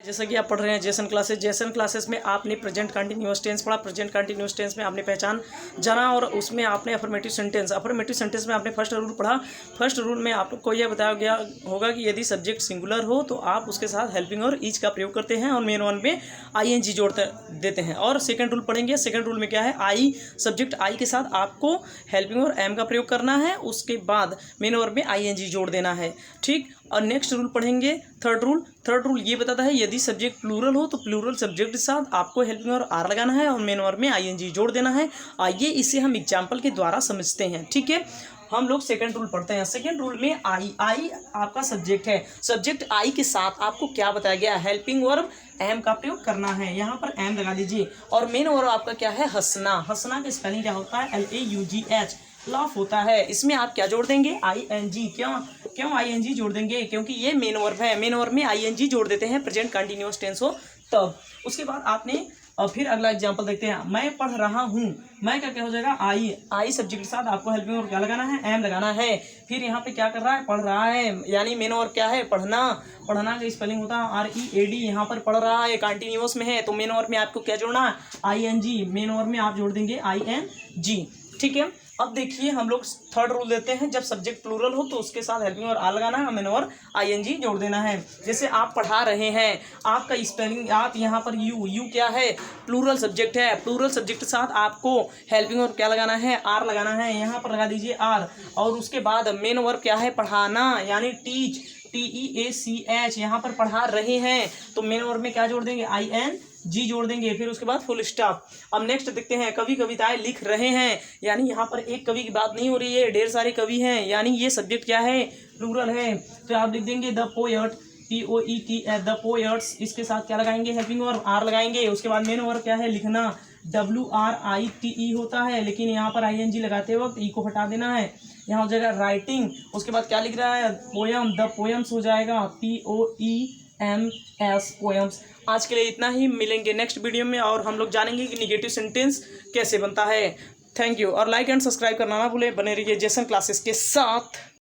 जैसा कि आप पढ़ रहे हैं जेसन क्लासेस में आपने प्रेजेंट कंटिन्यूअस टेंस पढ़ा। प्रेजेंट कंटिन्यूअस टेंस में आपने पहचान जाना और उसमें आपने अफर्मेटिव सेंटेंस में आपने फर्स्ट रूल पढ़ा। फर्स्ट रूल में आपको यह बताया गया होगा कि यदि सब्जेक्ट सिंगुलर हो तो आप उसके साथ हेल्पिंग और इज का प्रयोग करते हैं और मेन वन में आईएनजी जोड़ देते हैं। और सेकंड रूल पढ़ेंगे। सेकंड रूल में क्या है, आई सब्जेक्ट आई के साथ आपको हेल्पिंग और एम का प्रयोग करना है, उसके बाद मेन वर्ब में आईएनजी जोड़ देना है। ठीक। और नेक्स्ट रूल पढ़ेंगे थर्ड रूल ये बताता है यदि सब्जेक्ट प्लूरल हो तो प्लूरल सब्जेक्ट के साथ आपको हेल्पिंग और आर लगाना है और मेन वर्ब में आईएनजी जोड़ देना है। आइए इसे हम एग्जाम्पल के द्वारा समझते हैं। ठीक है, हम लोग सेकंड रूल पढ़ते हैं। सेकंड रूल में आई आपका सब्जेक्ट है। सब्जेक्ट आई के साथ आपको क्या बताया गया, हेल्पिंग वर्ब एम का प्रयोग करना है। यहाँ पर एम लगा दीजिए। और मेन वर्ब आपका क्या है, हंसना। हंसना का स्पेलिंग क्या होता है, LAUGH, लाफ होता है। इसमें आप क्या जोड़ देंगे, आईएनजी। क्यों आईएनजी जोड़ देंगे, क्योंकि ये मेन वर्ब है। मेन वर्ब में आईएनजी जोड़ देते हैं प्रेजेंट कंटिन्यूअस टेंस हो तब। उसके बाद आपने और फिर अगला एग्जांपल देखते हैं। मैं पढ़ रहा हूँ, मैं क्या हो जाएगा, आई सब्जेक्ट के साथ आपको हेल्पिंग वर्ब क्या लगाना है, एम लगाना है। फिर यहाँ पे क्या कर रहा है, पढ़ रहा है, यानी मेन वर्ब क्या है, पढ़ना। पढ़ना का स्पेलिंग होता है READ। यहाँ पर पढ़ रहा है, कंटिन्यूअस में है, तो मेन वर्ब में आपको क्या जोड़ना है, ING। मेन वर्ब में आप जोड़ देंगे ING। ठीक है। अब देखिए हम लोग थर्ड रूल देते हैं। जब सब्जेक्ट प्लूरल हो तो उसके साथ हेल्पिंग और आ लगाना है, मेन वर्ब आईएनजी जोड़ देना है। जैसे आप पढ़ा रहे हैं, आपका स्पेलिंग आप यहाँ पर यू क्या है, प्लूरल सब्जेक्ट है। प्लूरल सब्जेक्ट के साथ आपको हेल्पिंग वर्ब क्या लगाना है, आर लगाना है। यहाँ पर लगा दीजिए आर। और उसके बाद मेन वर्ब क्या है, पढ़ाना, यानी टीच, TEACH। यहाँ पर पढ़ा रहे हैं तो मेन वर्ब में क्या जोड़ देंगे, ING जोड़ देंगे। फिर उसके बाद फुल स्टॉप। अब नेक्स्ट देखते हैं, कवि कविताएं लिख रहे हैं, यानी यहाँ पर एक कवि की बात नहीं हो रही है, ढेर सारे कवि हैं, यानी ये सब्जेक्ट क्या है, प्लूरल है। तो आप लिख देंगे the poet, POET, the poets. इसके साथ क्या लगाएंगे, हेल्पिंग वर्ब आर लगाएंगे। उसके बाद मेन वर्ब क्या है, लिखना, WRITE होता है, लेकिन यहाँ पर ING लगाते वक्त ई को हटा देना है, यहाँ हो जाएगा राइटिंग। उसके बाद क्या लिख रहा है, पोयम, द पोएम्स हो जाएगा, POEMS, पोएम्स। आज के लिए इतना ही, मिलेंगे नेक्स्ट वीडियो में और हम लोग जानेंगे कि निगेटिव सेंटेंस कैसे बनता है। Thank you. और लाइक एंड सब्सक्राइब करना ना भूलें, बने रहिए जेसन क्लासेस के साथ।